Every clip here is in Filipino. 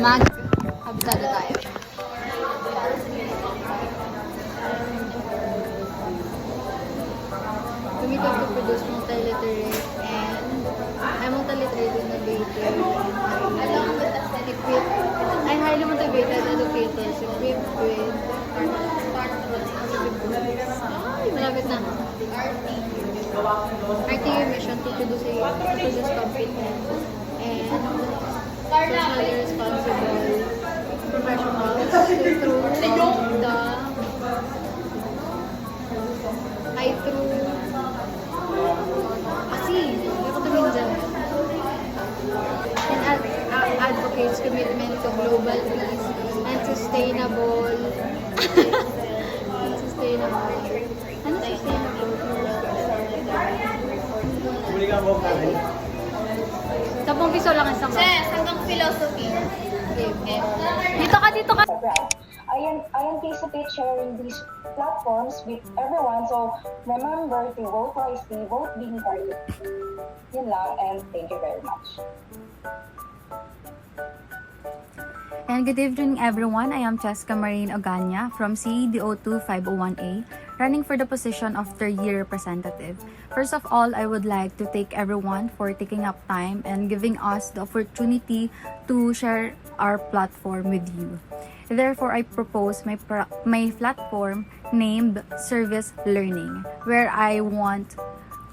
Mag-absado tayo. Committed to produce multiliterate and multiliterate innovator along with equipped and highly motivated educators equipped with malapit na. RTU mission to produce competent and socially responsible professionals through advocates commitment to global peace and sustainable ano sustainable? Tapong piso lang ang sangka. Hanggang philosophy. Okay. Dito ka. I anticipate sharing these platforms with everyone, so remember to vote wisely, vote dignitary. Yun lang, and thank you very much. And good evening everyone, I am Cheska Marine Oganya from CEDO2 501A, running for the position of third year representative. First of all, I would like to thank everyone for taking up time and giving us the opportunity to share our platform with you. Therefore, I propose my platform named Service Learning, where I want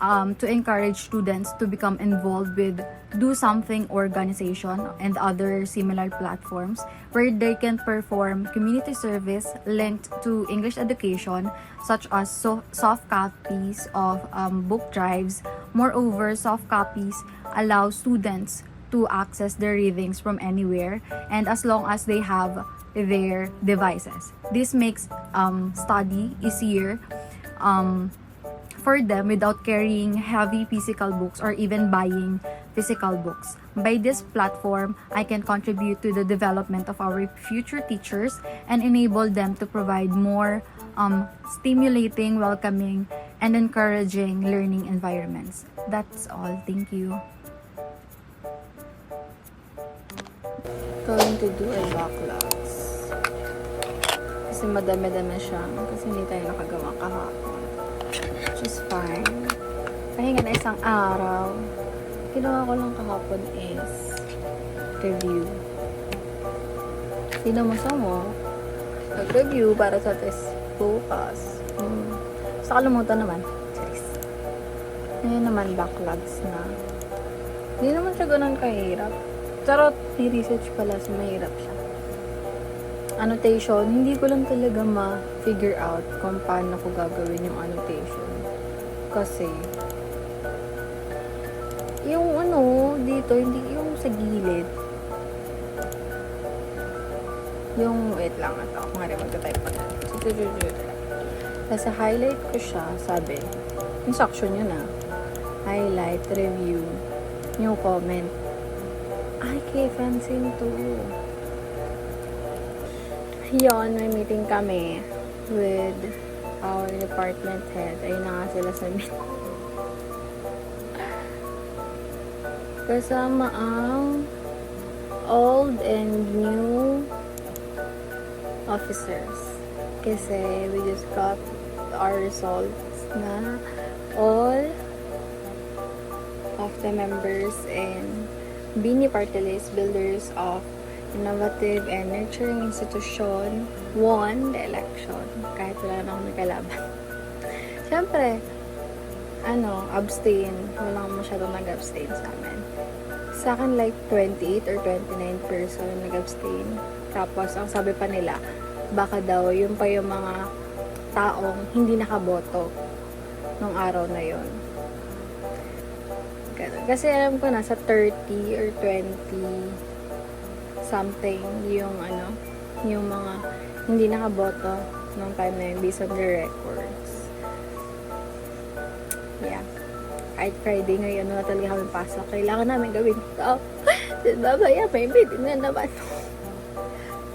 to encourage students to become involved with Do Something organization and other similar platforms where they can perform community service linked to English education, such as soft copies of book drives. Moreover, soft copies allow students to access their readings from anywhere and as long as they have their devices. This makes study easier for them without carrying heavy physical books or even buying physical books. By this platform, I can contribute to the development of our future teachers and enable them to provide more stimulating, welcoming, and encouraging learning environments. That's all. Thank you. Going to do a backlogs. Kasi madami-dami siya. Kasi hindi tayo nakagawa kahapon. Which is fine. Pahinga na isang araw. Ginawa ko lang kahapon is review. Sino mo? Nag-review para sa test bukas. Sa kalimutan naman. Charis. Ngayon naman backlogs na. Hindi naman siya ganun kahirap. Pero research pala sa mahirap siya. Annotation, hindi ko lang talaga ma-figure out kung paano ko gagawin yung annotation. Kasi, yung dito, hindi yung sa gilid. Yung, wait lang ito. Magta-type pa na. Kasi highlight ko siya, sabi, yung section yun highlight, review, new comment. Ay, kay Francine to. Yon, may meeting kami with our department head. Ayun na nga sila sa meeting. Kasama ang old and new officers. Kasi we just got our results na all of the members and Bini Party List Builders of Innovative and Nurturing Institution won the election. Kahit wala na akong kalaban. Siyempre, abstain. Walang masyadong nag-abstain sa amin. Sa akin, like, 28 or 29 person nag-abstain. Tapos, ang sabi pa nila, baka daw, yun pa yung mga taong hindi nakaboto nung araw na yun. Kasi alam ko nasa 30 or 20 something yung yung mga hindi nakaboto nung time na yun based on the records. Yeah. Kahit Friday ngayon na talaga kami pasok. Kailangan namin gawin ito. Babaya, may meeting na naman.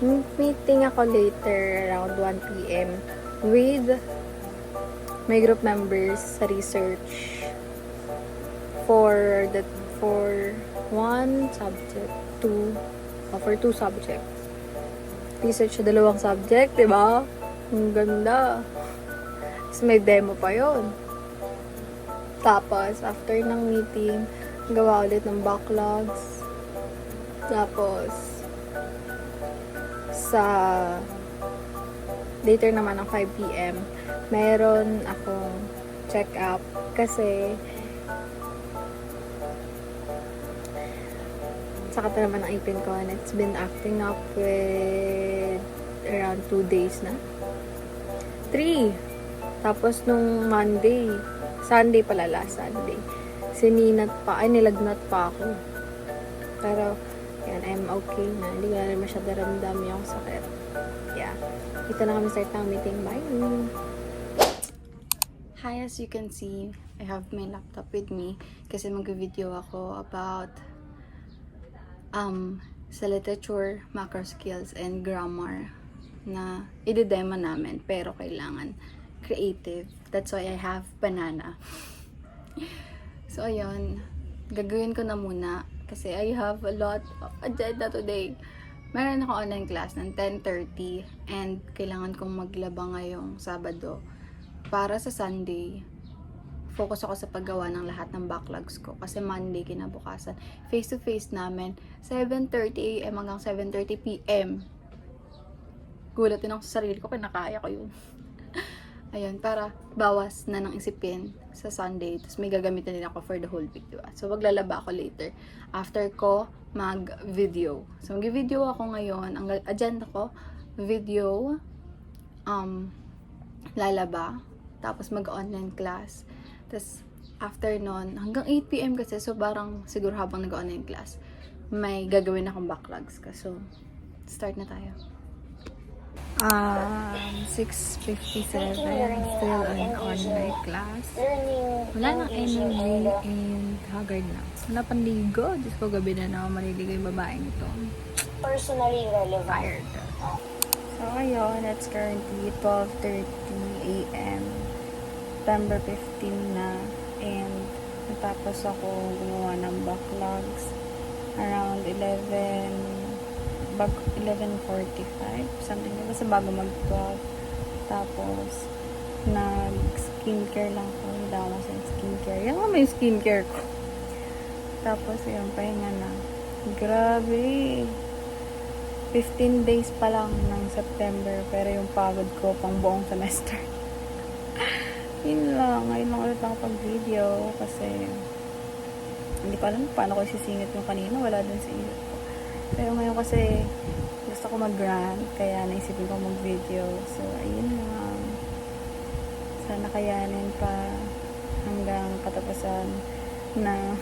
Meeting ako later around 1 p.m. with my group members sa research for one subject, for two subjects. Research sa dalawang subject, diba? Ang ganda. Tapos may demo pa yon. Tapos, after ng meeting, gawa ulit ng backlogs. Tapos, sa later naman ng 5 p.m., meron akong check-up kasi sakit na naman ang ipin ko and it's been acting up with around 2 days na. 3. Tapos nung Sunday pala, last Sunday, nilagnat pa ako. Pero, yan, I'm okay na. Hindi ko na rin masyado ramdam yung sakit. Yeah. Ito na kami start ng meeting. Bye! Hi, as you can see, I have my laptop with me kasi mag-video ako about sa literature, macro skills, and grammar na i-demo namin pero kailangan creative. That's why I have banana. So, ayun. Gagawin ko na muna kasi I have a lot of agenda today. Meron ako online class ng 10:30 and kailangan kong maglaba ngayong Sabado para sa Sunday. Focus ako sa paggawa ng lahat ng backlogs ko kasi Monday kinabukasan. Face-to-face namin 7:30 AM hanggang 7:30 PM. Gulatin ako sa sarili ko, kinakaya ko yun. Ayun, para bawas na ng isipin sa Sunday. Tapos may gagamitin din ako for the whole week, diba? So, maglalaba ako later. After ko, mag-video. So, mag-video ako ngayon. Ang agenda ko, video, lalaba, tapos mag-online class. Tapos, after nun, hanggang 8 p.m. kasi, so parang siguro habang nag-online class, may gagawin akong backlogs ka. So, start na tayo. 6:57, still on online class. Wala nang energy and haggard na. Wala pang ligo. Diyos ko, gabi na naman maliligo yung babaeng ito. Personally relevant. Tired. So, ayun, it's currently 12:30 a.m. September 15 na. And, natapos ako gumawa ng backlogs around 11:45, something like basta bago mag-12. Tapos, nag-skincare lang ko. Hindi ako sa skincare. Yan nga may skincare ko. Tapos, yun, pahinga na. Grabe. 15 days pa lang ng September, pero yung pagod ko pang buong semester. Yun lang. Ngayon lang ulit ako pag-video kasi hindi ko alam paano ko isisingit yung kanina. Wala dun sa isip ko. Pero ngayon kasi gusto ko mag-rant, kaya naisipin ko mag-video. So, ayun lang. Sana kayanin pa hanggang katapusan na